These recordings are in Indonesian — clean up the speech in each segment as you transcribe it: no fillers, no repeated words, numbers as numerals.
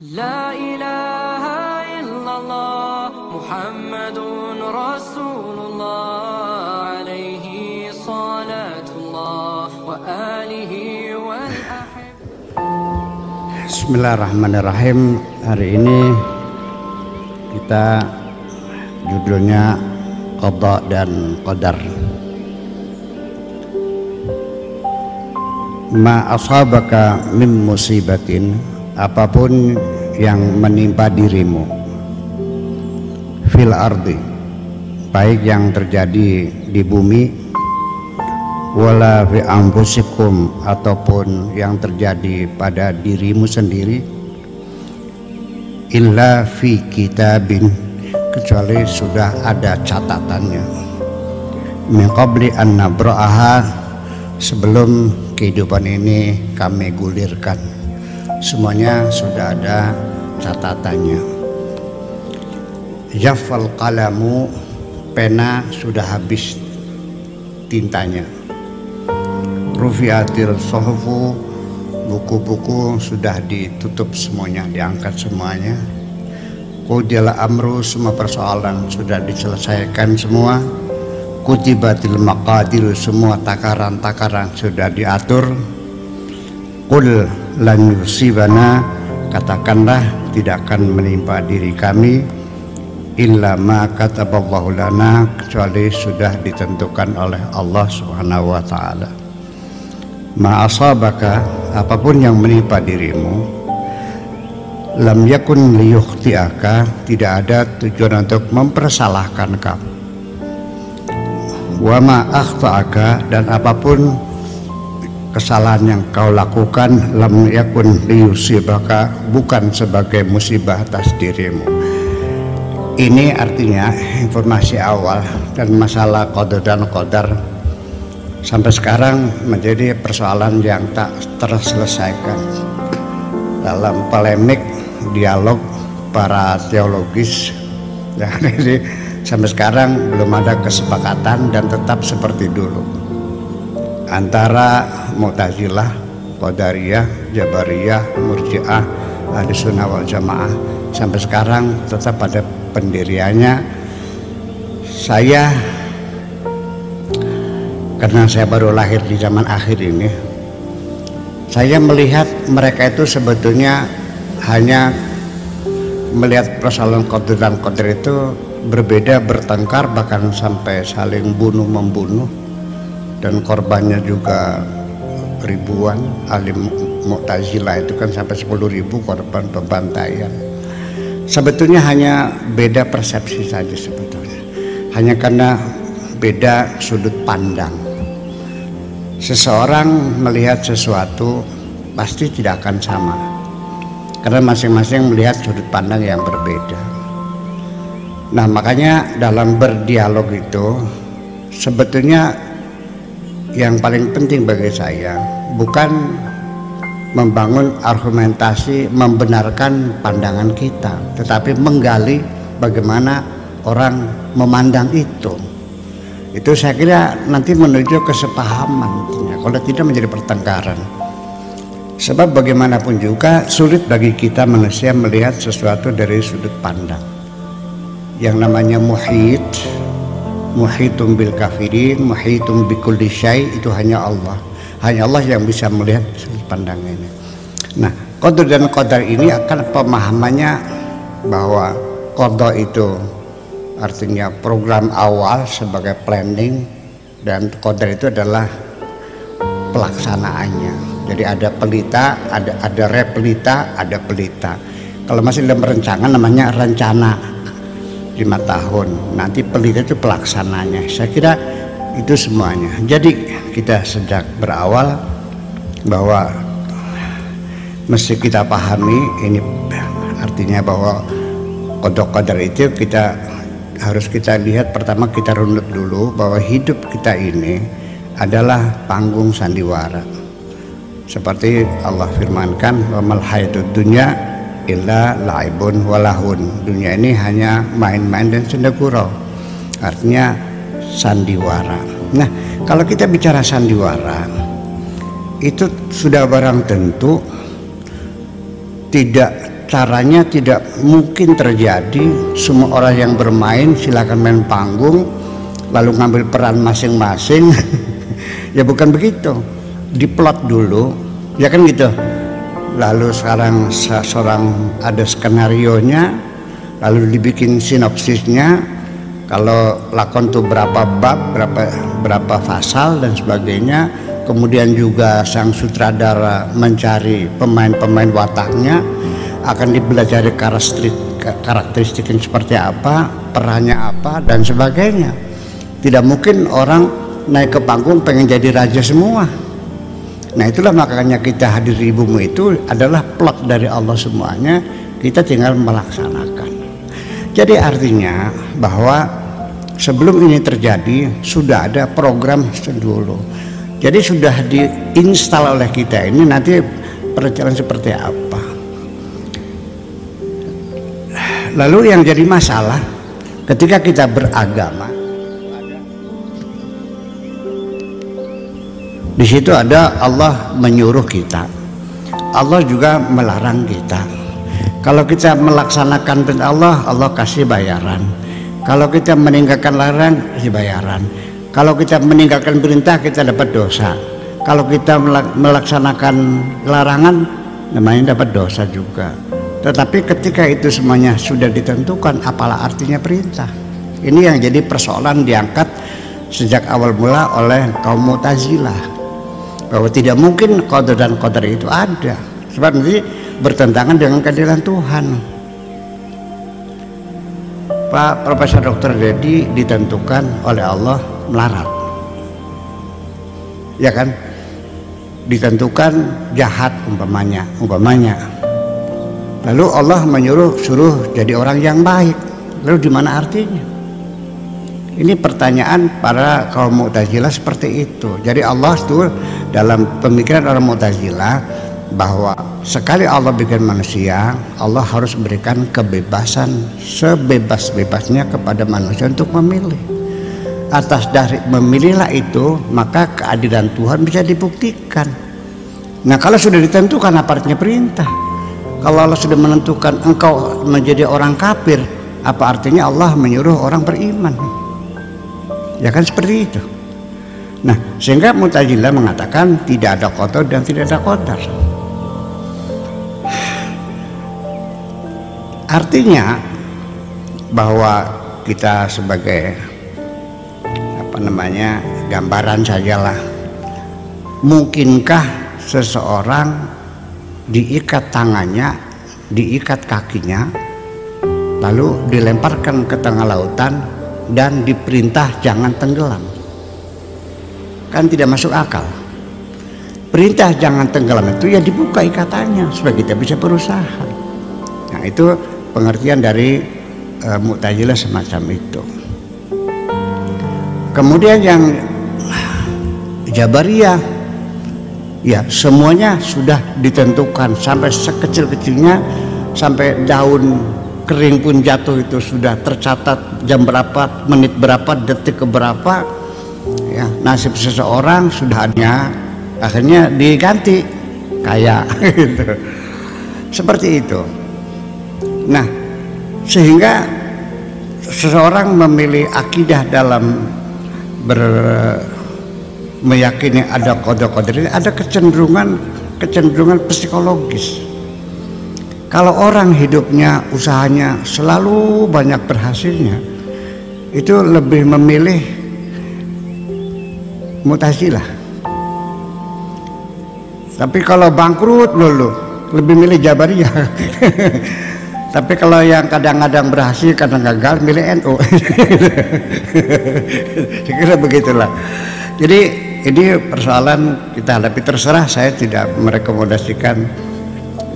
La ilaha illallah Muhammadun Rasulullah alaihi salatullah wa alihi wal ahib. Bismillahirrahmanirrahim. Hari ini kita judulnya Qada dan Qadar. Ma asabaka min musibatin, apapun yang menimpa dirimu, fil ardi, baik yang terjadi di bumi, wala fi anfusikum, ataupun yang terjadi pada dirimu sendiri, illa fi kitabin, kecuali sudah ada catatannya, min qabli an nabra'aha, sebelum kehidupan ini kami gulirkan. Semuanya sudah ada catatannya. Jaffal qalamu, pena sudah habis tintanya. Rufiatil suhufu, buku-buku sudah ditutup semuanya, diangkat semuanya. Qudil amru, semua persoalan sudah diselesaikan semua. Kutibatil maqadir, semua takaran-takaran sudah diatur. Qul lan yusibana, katakanlah tidak akan menimpa diri kami illa ma kataballahu lana, kecuali sudah ditentukan oleh Allah Subhanahu wa taala. Ma asabaka, apapun yang menimpa dirimu, lam yakun liyukhtiaka, tidak ada tujuan untuk mempersalahkan kamu. Wa ma akhta'aka, dan apapun kesalahan yang kau lakukan, lam yakun liyusibaka, bukan sebagai musibah atas dirimu. Ini artinya informasi awal, dan masalah qada dan qadar sampai sekarang menjadi persoalan yang tak terselesaikan. Dalam polemik dialog para teologis, jadi sampai sekarang belum ada kesepakatan dan tetap seperti dulu antara Mu'tazilah, Qadariyah, Jabariyah, Murji'ah, Ahlussunnah wal Jamaah. Sampai sekarang tetap ada pendiriannya. Saya, karena saya baru lahir di zaman akhir ini, saya melihat mereka itu sebetulnya hanya melihat persoalan qada dan qadar itu berbeda, bertengkar, bahkan sampai saling bunuh-membunuh, dan korbannya juga ribuan. Ahli Mu'tazilah itu kan sampai 10.000 korban pembantaian. Sebetulnya hanya beda persepsi saja, sebetulnya hanya karena beda sudut pandang. Seseorang melihat sesuatu pasti tidak akan sama, karena masing-masing melihat sudut pandang yang berbeda. Nah, makanya dalam berdialog itu sebetulnya yang paling penting bagi saya bukan membangun argumentasi membenarkan pandangan kita, tetapi menggali bagaimana orang memandang itu. Itu saya kira nanti menuju kesepahaman, kalau tidak menjadi pertengkaran. Sebab bagaimanapun juga sulit bagi kita manusia melihat sesuatu dari sudut pandang. Yang namanya muhitun bil kafirin, muhitun bi kulli syai, itu hanya Allah. Hanya Allah yang bisa melihat sudut pandang ini. Nah, qada dan qadar ini akan pemahamannya bahwa qada itu artinya program awal sebagai planning, dan qadar itu adalah pelaksanaannya. Jadi ada pelita, ada repelita, ada pelita. Kalau masih dalam perencanaan namanya rencana 5 tahun, nanti pelita itu pelaksananya. Saya kira itu semuanya. Jadi kita sejak berawal bahwa mesti kita pahami ini, artinya bahwa qada qadar itu harus kita lihat. Pertama kita runut dulu bahwa hidup kita ini adalah panggung sandiwara. Seperti Allah firmankan, wa mal hayatud dunya illa laibun walahun, dunia ini hanya main-main dan senda gurau, artinya sandiwara. Nah, kalau kita bicara sandiwara itu sudah barang tentu tidak caranya tidak mungkin terjadi semua orang yang bermain silakan main panggung lalu ngambil peran masing-masing. Ya bukan begitu, diplot dulu ya kan gitu, lalu sekarang seorang ada skenarionya, lalu dibikin sinopsisnya, kalau lakon tuh berapa bab, berapa pasal dan sebagainya. Kemudian juga sang sutradara mencari pemain-pemain wataknya, akan dipelajari karakteristik yang seperti apa, perannya apa dan sebagainya. Tidak mungkin orang naik ke panggung pengen jadi raja semua. Nah itulah makanya kita hadir di bumi itu adalah plot dari Allah semuanya, kita tinggal melaksanakan. Jadi artinya bahwa sebelum ini terjadi sudah ada program dulu. Jadi sudah diinstal oleh kita ini nanti perjalanan seperti apa. Lalu yang jadi masalah ketika kita beragama, di situ ada Allah menyuruh kita, Allah juga melarang kita. Kalau kita melaksanakan perintah Allah, Allah kasih bayaran. Kalau kita meninggalkan larang, kasih bayaran. Kalau kita meninggalkan perintah, kita dapat dosa. Kalau kita melaksanakan larangan, namanya dapat dosa juga. Tetapi ketika itu semuanya sudah ditentukan, apalah artinya perintah? Ini yang jadi persoalan diangkat sejak awal mula oleh kaum Mu'tazilah, bahwa tidak mungkin qadar dan qadar itu ada, sebab nanti bertentangan dengan keadilan Tuhan. Pak Profesor Dr. Dedi ditentukan oleh Allah melarat, ya kan? Ditentukan jahat umpamanya. Lalu Allah suruh jadi orang yang baik. Lalu di mana artinya? Ini pertanyaan para kaum Mu'tazilah seperti itu. Jadi Allah itu dalam pemikiran orang Mu'tazilah bahwa sekali Allah bikin manusia, Allah harus berikan kebebasan sebebas-bebasnya kepada manusia untuk memilih. Atas dari memilihlah itu, maka keadilan Tuhan bisa dibuktikan. Nah kalau sudah ditentukan apa artinya perintah? Kalau Allah sudah menentukan engkau menjadi orang kafir, apa artinya Allah menyuruh orang beriman? Ya kan seperti itu. Nah sehingga Mu'tazilah mengatakan tidak ada qadar dan tidak ada qadar. Artinya bahwa kita sebagai gambaran sajalah, mungkinkah seseorang diikat tangannya, diikat kakinya, lalu dilemparkan ke tengah lautan dan diperintah jangan tenggelam? Kan tidak masuk akal. Perintah jangan tenggelam itu ya dibuka ikatannya supaya kita bisa berusaha. Nah itu pengertian dari Mu'tazilah semacam itu. Kemudian yang Jabariyah, ya semuanya sudah ditentukan sampai sekecil-kecilnya, sampai daun kering pun jatuh itu sudah tercatat jam berapa, menit berapa, detik keberapa. Ya, nasib seseorang sudah ada, akhirnya diganti kayak gitu. Seperti itu. Nah, sehingga seseorang memilih akidah dalam meyakini ada qadar-qadar ini, ada kecenderungan psikologis. Kalau orang hidupnya, usahanya selalu banyak berhasilnya, itu lebih memilih Mu'tazilah. Tapi kalau bangkrut dulu, lebih milih Jabariyah. Tapi kalau yang kadang-kadang berhasil, kadang gagal, milih NU. Kira begitulah. Jadi ini persoalan kita hadapi. Terserah, saya tidak merekomendasikan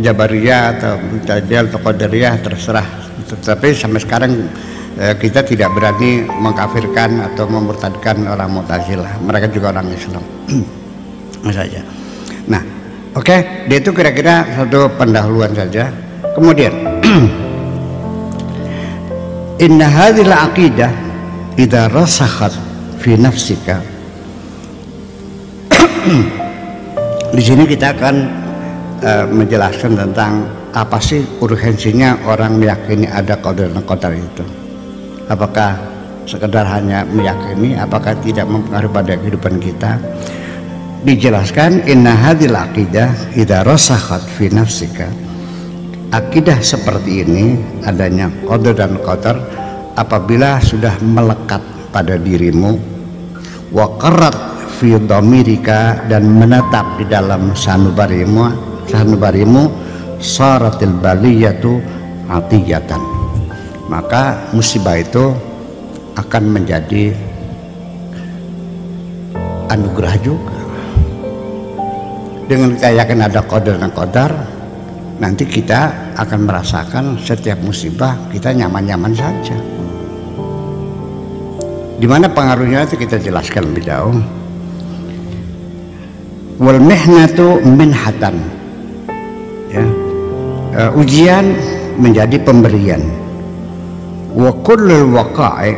Jabariyah atau Mu'tazilah atau Qadariyah, terserah. Tetapi sampai sekarang kita tidak berani mengkafirkan atau memurtadkan orang Mu'tazilah. Mereka juga orang Islam saja. Nah, oke, dia itu kira-kira satu pendahuluan saja. Kemudian inna hadhil aqidah idza rasakhat fi nafsika. Di sini kita akan menjelaskan tentang apa sih urgensinya orang meyakini ada qadar dan qadar itu? Apakah sekedar hanya meyakini, apakah tidak mempengaruhi pada kehidupan kita? Dijelaskan, inna hadhil aqidah idza rasakhat fi nafsika. Akidah seperti ini, adanya qadar dan qadar, apabila sudah melekat pada dirimu, wa qarrat fi dhamirika, dan menetap di dalam sanubarimu, saratil baliyatu atiyatan, maka musibah itu akan menjadi anugerah juga. Dengan kita yakin ada qadar dan qadar, nanti kita akan merasakan setiap musibah kita nyaman-nyaman saja. Di mana pengaruhnya itu kita jelaskan lebih jauh. Wal mihnatu minhatan, ya, ujian menjadi pemberian. Wa kullul waqa'i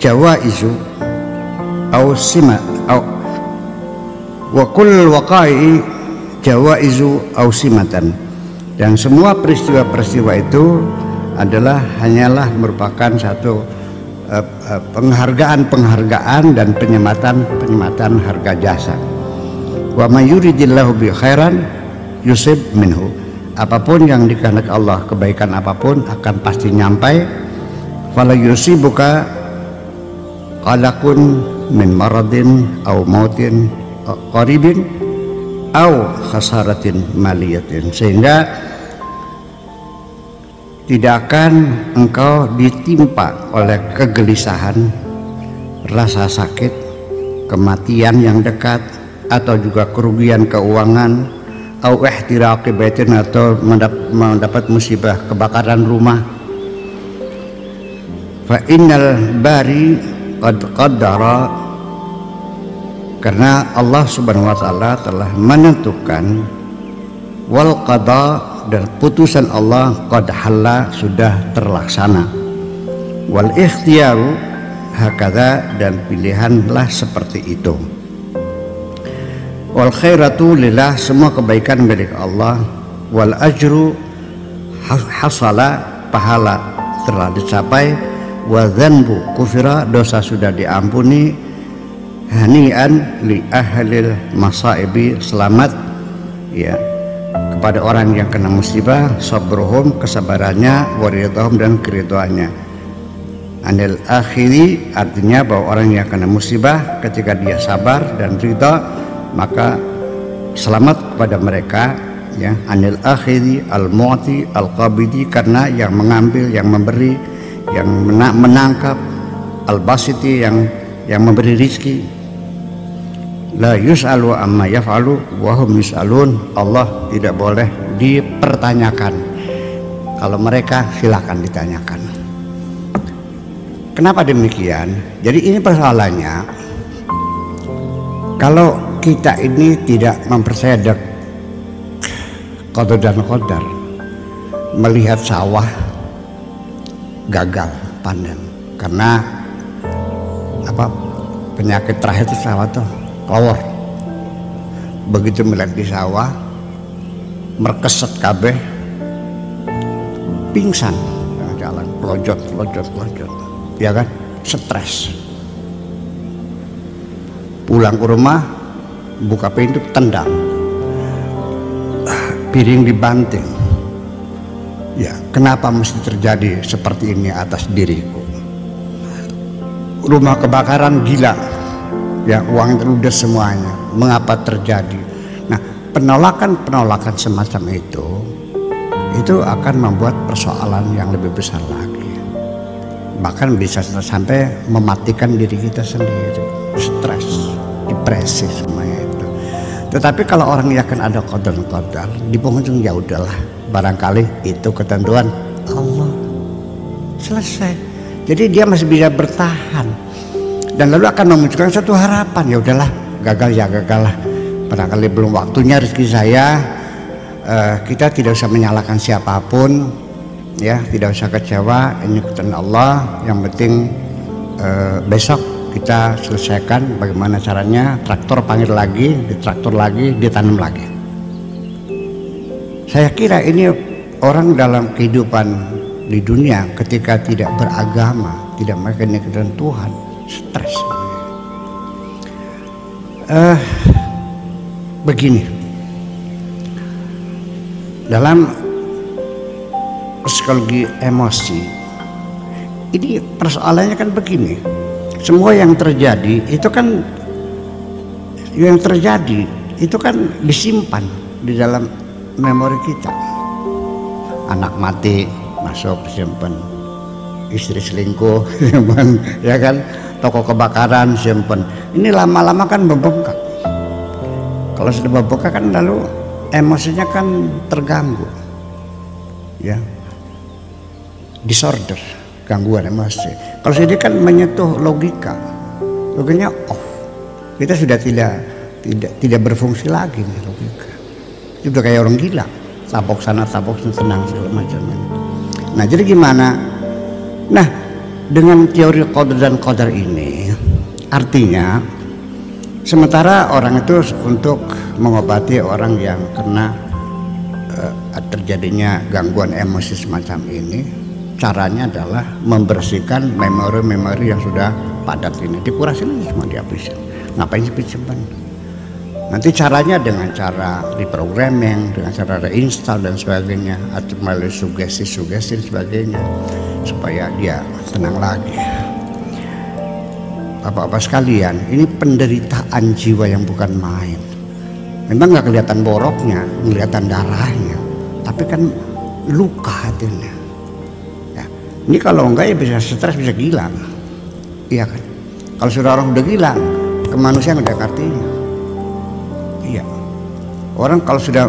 jawaizu au sima au wa kullul waqa'i jawaizu au simatan, dan semua peristiwa-peristiwa itu adalah hanyalah merupakan satu penghargaan dan penyematan harga jasa. Wa may yuridillahu bi khairan yusib minhu, apapun yang dikehendaki Allah, kebaikan apapun akan pasti nyampai. Fala yusibuka qalaqun min maradin au mautin qaribin au khasaratin maliyatin, sehingga tidak akan engkau ditimpa oleh kegelisahan, rasa sakit, kematian yang dekat, atau juga kerugian keuangan, au ihtiraqi baitin, atau mendapat musibah kebakaran rumah. Fa innal bari qad qaddara, karena Allah Subhanahu wa taala telah menentukan, wal qada, dan putusan Allah qad halla, sudah terlaksana, wal ikhtiyaru hakadha, dan pilihanlah seperti itu, wal khairatu lillah, semua kebaikan milik Allah, wal ajru hasala, pahala telah dicapai, wa dzanbu kufira, dosa sudah diampuni, hani'an li ahlil masaibi, selamat ya kepada orang yang kena musibah, sabruhum, kesabarannya, waridhahum, dan keridhaannya. Anil akhiri, artinya bahwa orang yang kena musibah ketika dia sabar dan ridha, maka selamat kepada mereka ya. Anil akhiri al-mu'ti al-qabidi, karena yang mengambil, yang memberi, yang menangkap, al-basiti, yang memberi rizki. La yus'alu amma yaf'alu wa hum yus'alun, Allah tidak boleh dipertanyakan, kalau mereka silakan ditanyakan. Kenapa demikian? Jadi ini persoalannya, kalau kita ini tidak mempercayai qadar dan qadar, melihat sawah gagal panen karena apa, penyakit terakhir itu sawah tuh kelawar. Begitu melihat di sawah merkeset kabeh, pingsan, jalan pelojot, ya kan, stres. Pulang ke rumah, buka pintu, tendang, piring dibanting. Ya, kenapa mesti terjadi seperti ini atas diriku? Rumah kebakaran, gila ya, uang terludes semuanya, mengapa terjadi? Nah, penolakan semacam itu akan membuat persoalan yang lebih besar lagi, bahkan bisa sampai mematikan diri kita sendiri, stres, depresi, semuanya itu. Tetapi kalau orang yakin ada qadar, di penghujung ya udahlah, barangkali itu ketentuan Allah, selesai. Jadi dia masih bisa bertahan, dan lalu akan memunculkan satu harapan, ya udahlah, gagal ya gagal lah, barangkali belum waktunya rezeki saya. Kita tidak usah menyalahkan siapapun ya, tidak usah kecewa, ini ketentuan Allah. Yang penting besok kita selesaikan bagaimana caranya, traktor panggil lagi, ditraktor lagi, ditanam lagi. Saya kira ini orang dalam kehidupan di dunia ketika tidak beragama, tidak mengenal kehendak Tuhan, stres. Begini, dalam psikologi emosi ini persoalannya kan begini, semua yang terjadi itu kan disimpan di dalam memori kita. Anak mati masuk simpen, istri selingkuh simpen, ya kan, toko kebakaran simpen. Ini lama-lama kan membengkak. Kalau sudah membengkak kan lalu emosinya kan terganggu, ya, disorder, gangguan emosi. Kalau ini kan menyentuh logikanya off, kita sudah tidak berfungsi lagi nih logika. Itu udah kayak orang gila, tabok sana tabok senang segala macam. Nah jadi gimana? Nah dengan teori qadar dan qadar ini artinya sementara orang itu untuk mengobati orang yang kena terjadinya gangguan emosi semacam ini, caranya adalah membersihkan memori-memori yang sudah padat ini, dikurasin semua, dihabisin. Ngapain simpan? Nanti caranya dengan cara reprogramming, dengan cara reinstall dan sebagainya, atau melalui sugesti dan sebagainya, supaya dia tenang lagi. Bapak-bapak sekalian, ini penderitaan jiwa yang bukan main. Memang nggak kelihatan boroknya, kelihatan darahnya, tapi kan luka hatinya. Ya, ini kalau enggak ya bisa stres, bisa gila, iya kan? Kalau sudah orang udah gila, kemanusiaan udah artinya. Iya, orang kalau sudah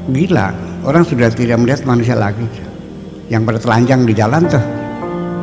gila, orang sudah tidak melihat manusia lagi. Yang pada telanjang di jalan tuh,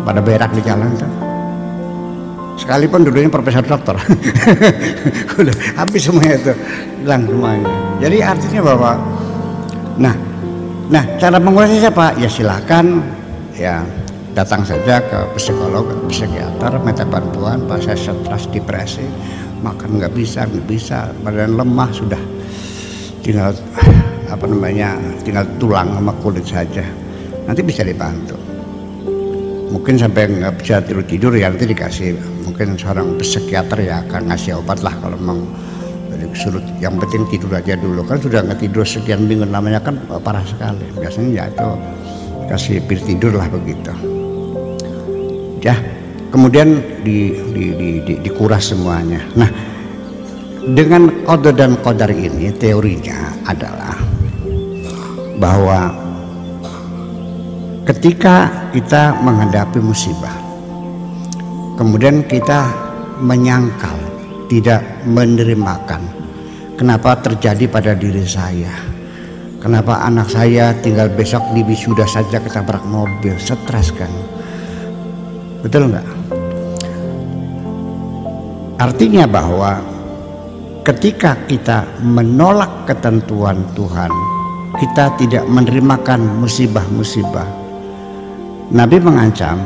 pada berak di jalan tuh, sekalipun dulunya profesor doktor, udah habis semuanya itu, hilang semuanya. Jadi artinya bahwa, nah cara mengurangi siapa? Ya silakan, ya datang saja ke psikolog, psikiater, minta bantuan. Pas saya stres, depresi, makan nggak bisa, badan lemah, sudah tinggal tinggal tulang sama kulit saja. Nanti bisa dibantu. Mungkin sampai nggak bisa tidur ya nanti dikasih, mungkin seorang psikiater ya akan ngasih obat lah kalau memang disuruh. Yang penting tidur aja dulu, kan sudah nggak tidur sekian minggu, namanya kan parah sekali. Biasanya ya itu kasih pil tidur lah begitu. Ya, kemudian dikuras semuanya. Nah, dengan qadar dan qadar ini teorinya adalah bahwa ketika kita menghadapi musibah, kemudian kita menyangkal, tidak menerimakan, kenapa terjadi pada diri saya, kenapa anak saya tinggal besok di wisuda saja ketabrak mobil, stres kan, betul nggak? Artinya bahwa ketika kita menolak ketentuan Tuhan, kita tidak menerimakan musibah-musibah. Nabi mengancam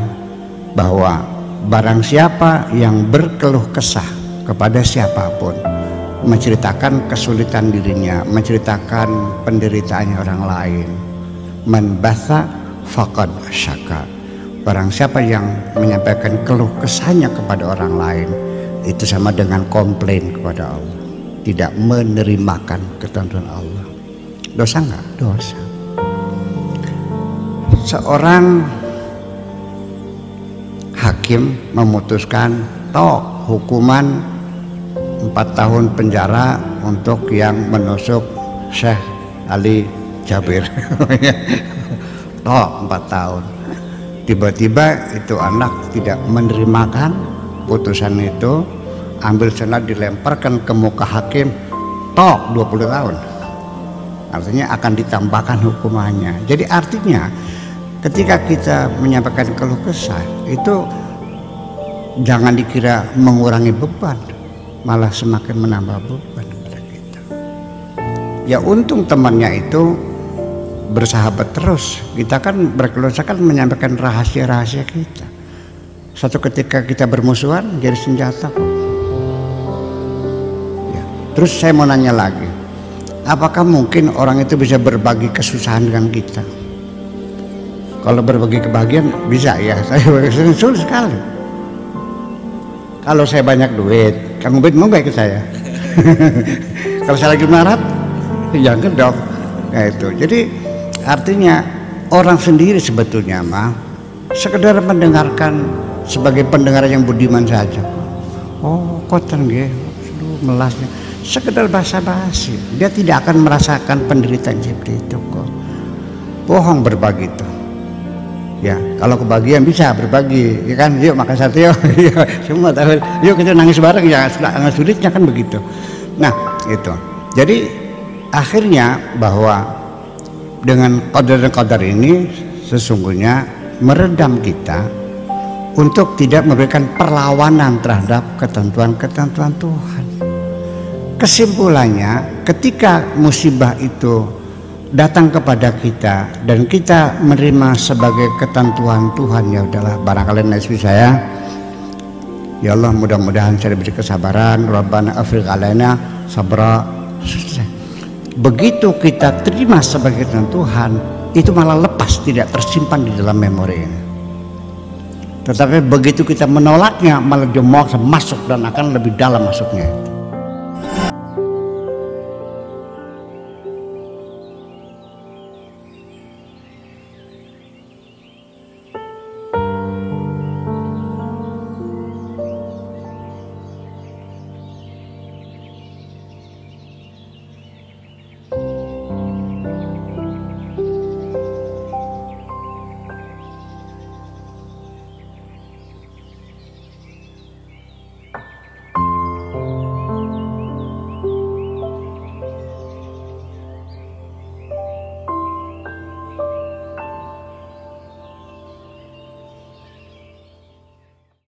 bahwa barang siapa yang berkeluh kesah kepada siapapun, menceritakan kesulitan dirinya, menceritakan penderitaannya orang lain, man batha faqad syaka, barang siapa yang menyampaikan keluh kesahnya kepada orang lain, itu sama dengan komplain kepada Allah, tidak menerimakan ketentuan Allah. Dosa enggak? Dosa. Seorang hakim memutuskan hukuman 4 tahun penjara untuk yang menusuk Syekh Ali Jabir. 4 tahun. Tiba-tiba itu anak tidak menerimakan putusan itu, ambil senjata dilemparkan ke muka hakim, 20 tahun. Artinya akan ditambahkan hukumannya. Jadi artinya ketika kita menyampaikan keluh kesah itu jangan dikira mengurangi beban, malah semakin menambah beban kepada kita. Ya untung temannya itu bersahabat terus. Kita kan berkeluh kesah kan menyampaikan rahasia-rahasia kita. Suatu ketika kita bermusuhan jadi senjata. Ya. Terus saya mau nanya lagi, apakah mungkin orang itu bisa berbagi kesusahan dengan kita? Kalau berbagi kebahagiaan bisa ya, saya sulit sekali. Kalau saya banyak duit, Kang Ubed mau nggak ikut saya? Kalau saya lagi melarat, jangan dong. Nah itu, jadi artinya orang sendiri sebetulnya mah sekedar mendengarkan sebagai pendengar yang budiman saja. Oh kotor nggih, melasnya. Sekedar basa-basi, dia tidak akan merasakan penderitaan seperti itu kok. Bohong berbagi itu. Ya, kalau kebagian bisa berbagi, ya kan? Yuk makan sate yuk, semua tahu. Yuk kita nangis bareng ya, sangat sulitnya kan begitu. Nah, itu. Jadi akhirnya bahwa dengan qadar ini sesungguhnya meredam kita untuk tidak memberikan perlawanan terhadap ketentuan-ketentuan Tuhan. Kesimpulannya, ketika musibah itu datang kepada kita dan kita menerima sebagai ketentuan Tuhan, ya udahlah, barangkali nasib saya, ya Allah mudah-mudahan saya diberi kesabaran, Rabbana afriq alaina sabra. Begitu kita terima sebagai ketentuan Tuhan, itu malah lepas, tidak tersimpan di dalam memori ini. Tetapi begitu kita menolaknya, malah dia masuk dan akan lebih dalam masuknya.